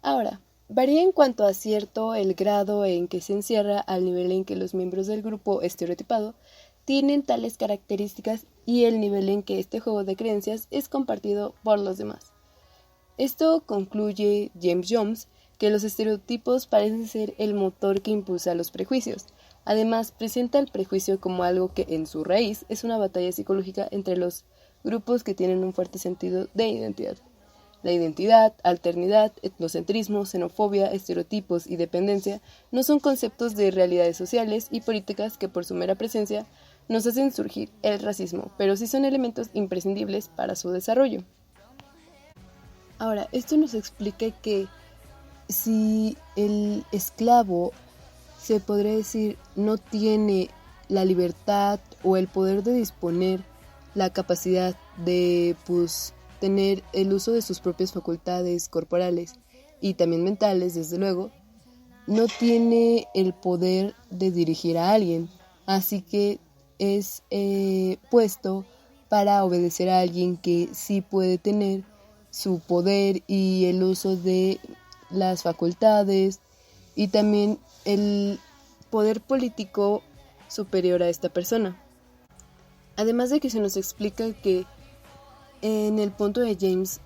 Ahora, varía en cuanto a cierto el grado en que se encierra al nivel en que los miembros del grupo estereotipado tienen tales características y el nivel en que este juego de creencias es compartido por los demás. Esto concluye James Jones que los estereotipos parecen ser el motor que impulsa los prejuicios. Además, presenta el prejuicio como algo que en su raíz es una batalla psicológica entre los grupos que tienen un fuerte sentido de identidad. La identidad, alternidad, etnocentrismo, xenofobia, estereotipos y dependencia no son conceptos de realidades sociales y políticas que por su mera presencia nos hacen surgir el racismo, pero sí son elementos imprescindibles para su desarrollo. Ahora, esto nos explica que si el esclavo, se podría decir, no tiene la libertad o el poder de disponer, la capacidad de tener el uso de sus propias facultades corporales y también mentales, desde luego, no tiene el poder de dirigir a alguien, así que es puesto para obedecer a alguien que sí puede tener su poder y el uso de las facultades y también el poder político superior a esta persona. Además de que se nos explica que en el punto de James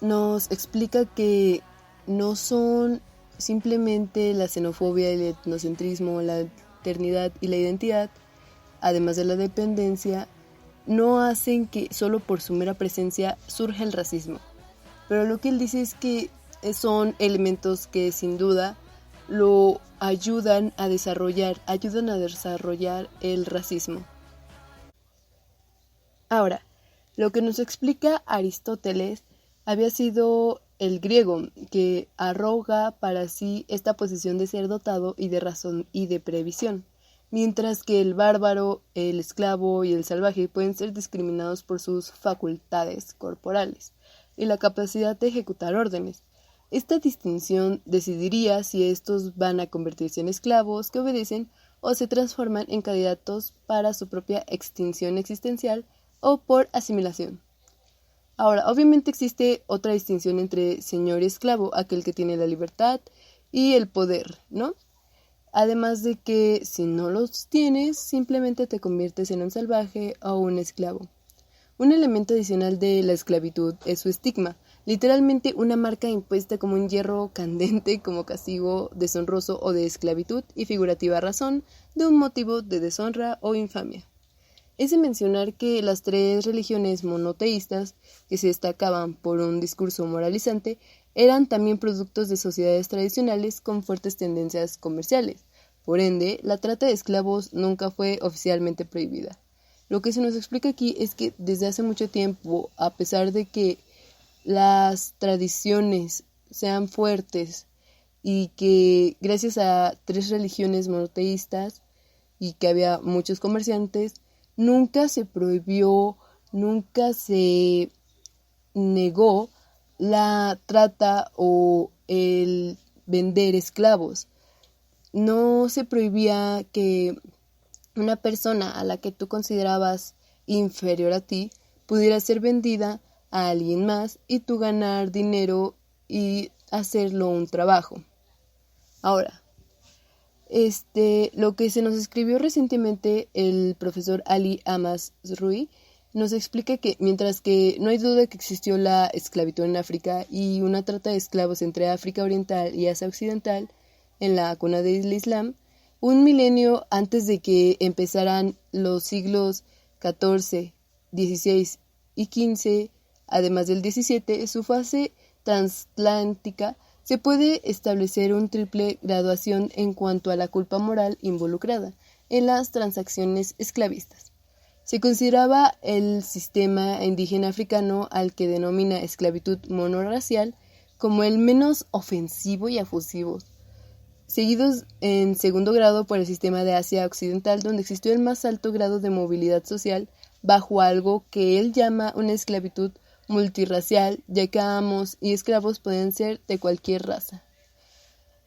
nos explica que no son simplemente la xenofobia, el etnocentrismo, la eternidad y la identidad, además de la dependencia, no hacen que solo por su mera presencia surja el racismo. Pero lo que él dice es que son elementos que sin duda lo ayudan a desarrollar el racismo. Ahora, lo que nos explica Aristóteles había sido el griego, que arroga para sí esta posición de ser dotado y de razón y de previsión, mientras que el bárbaro, el esclavo y el salvaje pueden ser discriminados por sus facultades corporales y la capacidad de ejecutar órdenes. Esta distinción decidiría si estos van a convertirse en esclavos que obedecen o se transforman en candidatos para su propia extinción existencial o por asimilación. Ahora, obviamente existe otra distinción entre señor y esclavo, aquel que tiene la libertad y el poder, ¿no? Además de que si no los tienes, simplemente te conviertes en un salvaje o un esclavo. Un elemento adicional de la esclavitud es su estigma, literalmente una marca impuesta como un hierro candente como castigo deshonroso o de esclavitud y figurativa razón de un motivo de deshonra o infamia. Es de mencionar que las tres religiones monoteístas, que se destacaban por un discurso moralizante, eran también productos de sociedades tradicionales con fuertes tendencias comerciales. Por ende, la trata de esclavos nunca fue oficialmente prohibida. Lo que se nos explica aquí es que desde hace mucho tiempo, a pesar de que las tradiciones sean fuertes y que gracias a tres religiones monoteístas y que había muchos comerciantes, nunca se prohibió, nunca se negó la trata o el vender esclavos. No se prohibía que una persona a la que tú considerabas inferior a ti pudiera ser vendida a alguien más y tú ganar dinero y hacerlo un trabajo. Ahora, lo que se nos escribió recientemente el profesor Ali Amasrui nos explica que mientras que no hay duda que existió la esclavitud en África y una trata de esclavos entre África Oriental y Asia Occidental en la cuna del Islam, un milenio antes de que empezaran los siglos XIV, XVI y XV, además del XVII, su fase transatlántica, se puede establecer una triple graduación en cuanto a la culpa moral involucrada en las transacciones esclavistas. Se consideraba el sistema indígena africano, al que denomina esclavitud monorracial, como el menos ofensivo y abusivo, seguidos en segundo grado por el sistema de Asia Occidental, donde existió el más alto grado de movilidad social bajo algo que él llama una esclavitud multirracial, ya que amos y esclavos pueden ser de cualquier raza.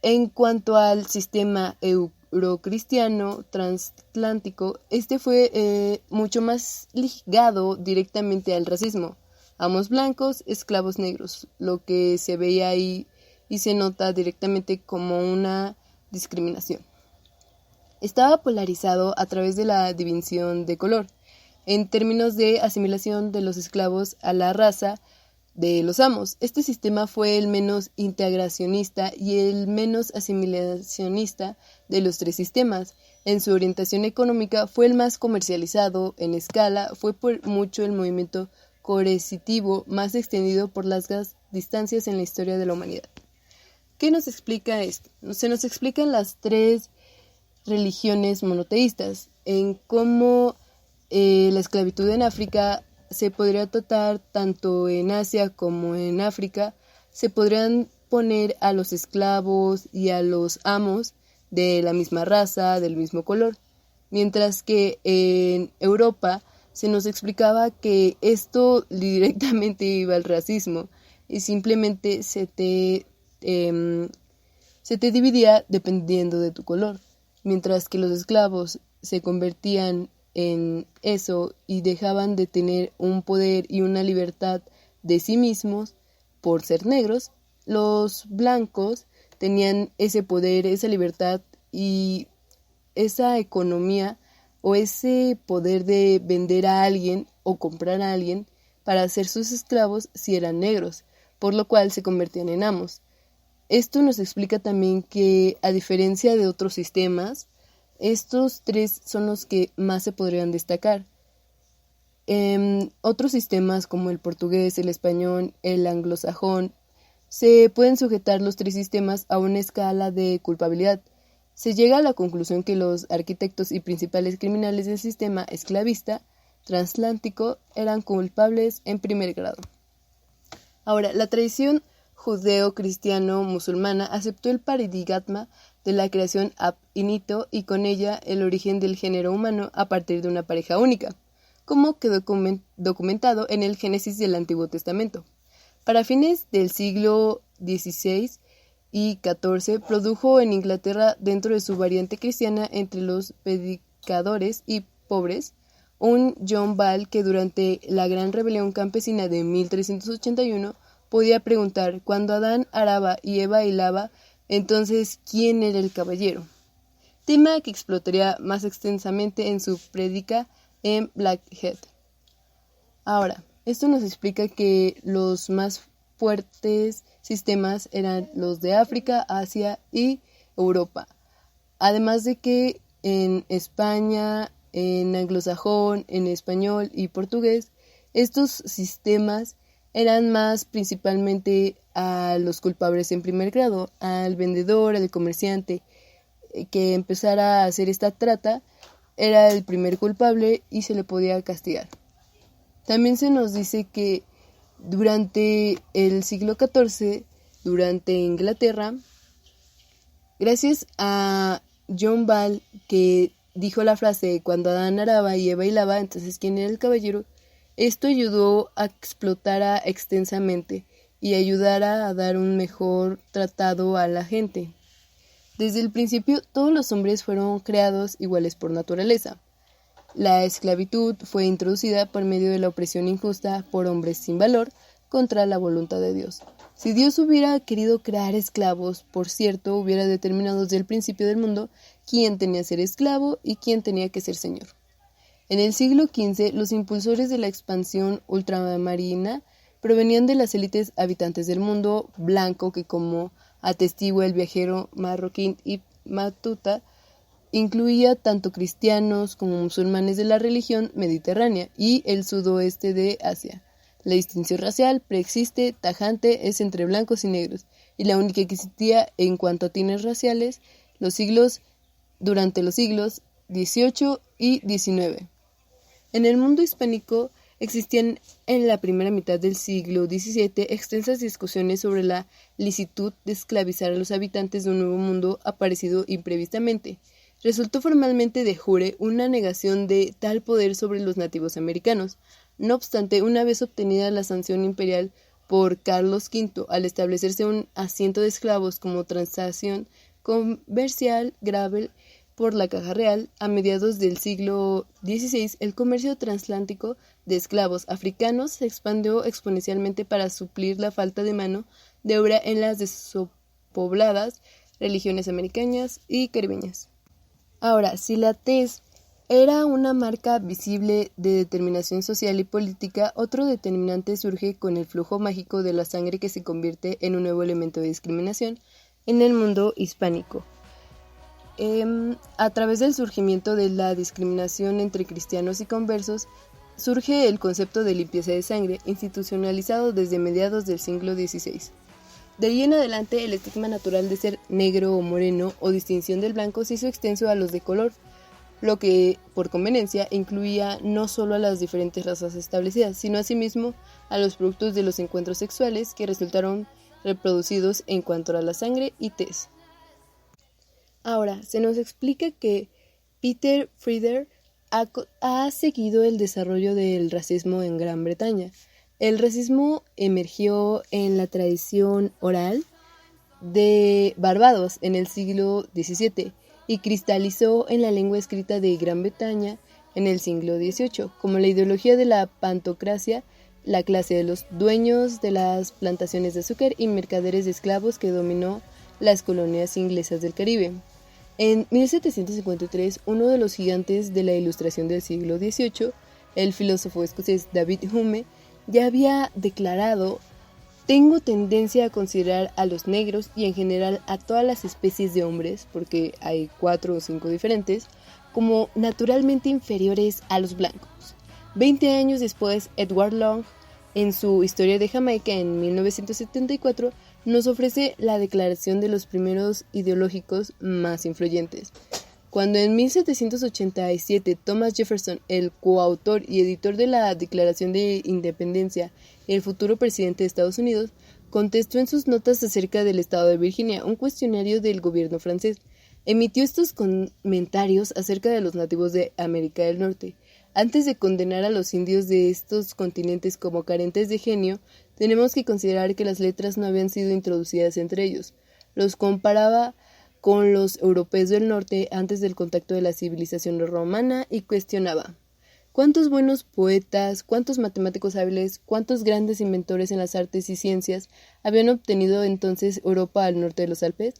En cuanto al sistema eurocristiano transatlántico, fue mucho más ligado directamente al racismo. Amos blancos, esclavos negros. Lo que se veía ahí y se nota directamente como una discriminación. Estaba polarizado a través de la división de color, en términos de asimilación de los esclavos a la raza de los amos. Este sistema fue el menos integracionista y el menos asimilacionista de los tres sistemas. En su orientación económica fue el más comercializado en escala, fue por mucho el movimiento coercitivo más extendido por largas distancias en la historia de la humanidad. ¿Qué nos explica esto? Se nos explican las tres religiones monoteístas, en cómo la esclavitud en África se podría tratar tanto en Asia como en África. Se podrían poner a los esclavos y a los amos de la misma raza, del mismo color, mientras que en Europa se nos explicaba que esto directamente iba al racismo y simplemente se te dividía dependiendo de tu color, mientras que los esclavos se convertían en eso y dejaban de tener un poder y una libertad de sí mismos por ser negros. Los blancos tenían ese poder, esa libertad y esa economía o ese poder de vender a alguien o comprar a alguien para ser sus esclavos si eran negros, por lo cual se convertían en amos. Esto nos explica también que, a diferencia de otros sistemas, estos tres son los que más se podrían destacar. Otros sistemas como el portugués, el español, el anglosajón, se pueden sujetar los tres sistemas a una escala de culpabilidad. Se llega a la conclusión que los arquitectos y principales criminales del sistema esclavista transatlántico eran culpables en primer grado. Ahora, la tradición judeo-cristiano-musulmana aceptó el paradigma de la creación ab initio y con ella el origen del género humano a partir de una pareja única, como quedó documentado en el Génesis del Antiguo Testamento. Para fines del siglo XVI y XIV produjo en Inglaterra, dentro de su variante cristiana entre los predicadores y pobres, un John Ball que durante la Gran Rebelión Campesina de 1381 podía preguntar: cuando Adán araba y Eva hilaba, entonces ¿quién era el caballero? Tema que explotaría más extensamente en su prédica en Blackheath. Ahora, esto nos explica que los más fuertes sistemas eran los de África, Asia y Europa. Además de que en España, en anglosajón, en español y portugués, estos sistemas eran más principalmente a los culpables en primer grado, al vendedor, al comerciante, que empezara a hacer esta trata, era el primer culpable y se le podía castigar. También se nos dice que durante el siglo XIV, durante Inglaterra, gracias a John Ball, que dijo la frase: cuando Adán araba y Eva hilaba, entonces ¿quién era el caballero? Esto ayudó a que explotara extensamente y ayudara a dar un mejor tratado a la gente. Desde el principio, todos los hombres fueron creados iguales por naturaleza. La esclavitud fue introducida por medio de la opresión injusta por hombres sin valor contra la voluntad de Dios. Si Dios hubiera querido crear esclavos, por cierto, hubiera determinado desde el principio del mundo quién tenía que ser esclavo y quién tenía que ser señor. En el siglo XV, los impulsores de la expansión ultramarina provenían de las élites habitantes del mundo blanco, que, como atestigua el viajero marroquí Ibn Battuta, incluía tanto cristianos como musulmanes de la religión mediterránea y el sudoeste de Asia. La distinción racial preexiste tajante es entre blancos y negros, y la única que existía en cuanto a tines raciales durante los siglos XVIII y XIX. En el mundo hispánico existían en la primera mitad del siglo XVII extensas discusiones sobre la licitud de esclavizar a los habitantes de un nuevo mundo aparecido imprevistamente. Resultó formalmente de jure una negación de tal poder sobre los nativos americanos. No obstante, una vez obtenida la sanción imperial por Carlos V, al establecerse un asiento de esclavos como transacción comercial grave por la Caja Real, a mediados del siglo XVI, el comercio transatlántico de esclavos africanos se expandió exponencialmente para suplir la falta de mano de obra en las pobladas, religiones americanas y caribeñas. Ahora, si la tez era una marca visible de determinación social y política, otro determinante surge con el flujo mágico de la sangre que se convierte en un nuevo elemento de discriminación en el mundo hispánico. A través del surgimiento de la discriminación entre cristianos y conversos, surge el concepto de limpieza de sangre, institucionalizado desde mediados del siglo XVI. De ahí en adelante, el estigma natural de ser negro o moreno o distinción del blanco se hizo extenso a los de color, lo que, por conveniencia, incluía no solo a las diferentes razas establecidas, sino asimismo a los productos de los encuentros sexuales que resultaron reproducidos en cuanto a la sangre y tez. Ahora, se nos explica que Peter Frieder ha seguido el desarrollo del racismo en Gran Bretaña. El racismo emergió en la tradición oral de Barbados en el siglo XVII y cristalizó en la lengua escrita de Gran Bretaña en el siglo XVIII, como la ideología de la pantocracia, la clase de los dueños de las plantaciones de azúcar y mercaderes de esclavos que dominó las colonias inglesas del Caribe. En 1753, uno de los gigantes de la Ilustración del siglo XVIII, el filósofo escocés David Hume, ya había declarado: tengo tendencia a considerar a los negros y en general a todas las especies de hombres, porque hay 4 o 5 diferentes, como naturalmente inferiores a los blancos. 20 años después, Edward Long, en su Historia de Jamaica en 1974, nos ofrece la declaración de los primeros ideológicos más influyentes. Cuando en 1787 Thomas Jefferson, el coautor y editor de la Declaración de Independencia y el futuro presidente de Estados Unidos, contestó en sus notas acerca del estado de Virginia un cuestionario del gobierno francés, emitió estos comentarios acerca de los nativos de América del Norte. Antes de condenar a los indios de estos continentes como carentes de genio, tenemos que considerar que las letras no habían sido introducidas entre ellos. Los comparaba con los europeos del norte antes del contacto de la civilización romana y cuestionaba: ¿cuántos buenos poetas, cuántos matemáticos hábiles, cuántos grandes inventores en las artes y ciencias habían obtenido entonces Europa al norte de los Alpes?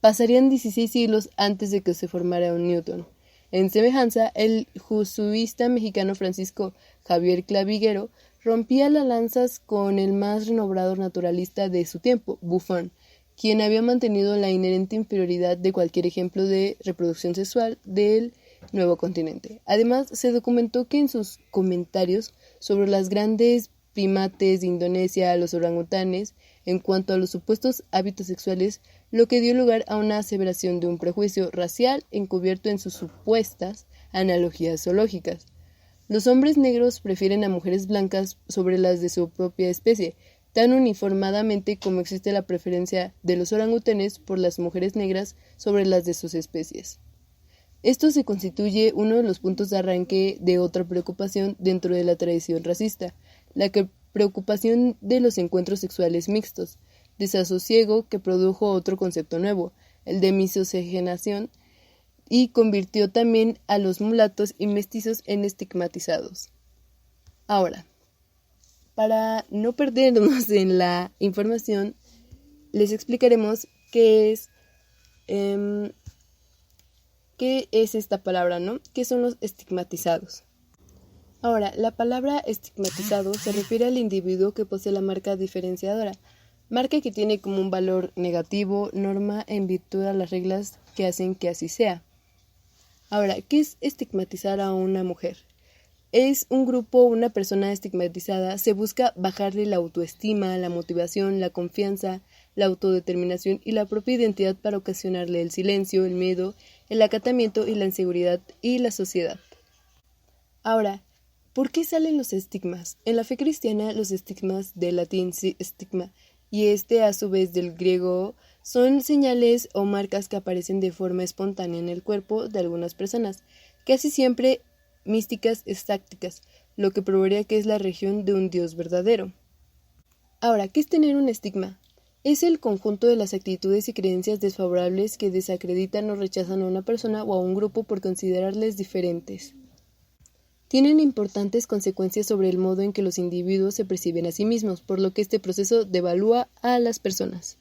Pasarían 16 siglos antes de que se formara un Newton. En semejanza, el jesuita mexicano Francisco Javier Clavigero rompía las lanzas con el más renombrado naturalista de su tiempo, Buffon, quien había mantenido la inherente inferioridad de cualquier ejemplo de reproducción sexual del nuevo continente. Además, se documentó que en sus comentarios sobre los grandes primates de Indonesia, los orangutanes, en cuanto a los supuestos hábitos sexuales, lo que dio lugar a una aseveración de un prejuicio racial encubierto en sus supuestas analogías zoológicas. Los hombres negros prefieren a mujeres blancas sobre las de su propia especie, tan uniformadamente como existe la preferencia de los orangutanes por las mujeres negras sobre las de sus especies. Esto se constituye uno de los puntos de arranque de otra preocupación dentro de la tradición racista, la preocupación de los encuentros sexuales mixtos, desasosiego que produjo otro concepto nuevo, el de miscigenación, y convirtió también a los mulatos y mestizos en estigmatizados. Ahora, para no perdernos en la información, les explicaremos qué es esta palabra, ¿no? ¿Qué son los estigmatizados? Ahora, la palabra estigmatizado se refiere al individuo que posee la marca diferenciadora, marca que tiene como un valor negativo, norma en virtud de las reglas que hacen que así sea. Ahora, ¿qué es estigmatizar a una mujer? Es un grupo o una persona estigmatizada, se busca bajarle la autoestima, la motivación, la confianza, la autodeterminación y la propia identidad para ocasionarle el silencio, el miedo, el acatamiento y la inseguridad y la sociedad. Ahora, ¿por qué salen los estigmas? En la fe cristiana, los estigmas, del latín stigma, y a su vez del griego, son señales o marcas que aparecen de forma espontánea en el cuerpo de algunas personas, casi siempre místicas estáticas, lo que probaría que es la región de un Dios verdadero. Ahora, ¿qué es tener un estigma? Es el conjunto de las actitudes y creencias desfavorables que desacreditan o rechazan a una persona o a un grupo por considerarles diferentes. Tienen importantes consecuencias sobre el modo en que los individuos se perciben a sí mismos, por lo que este proceso devalúa a las personas.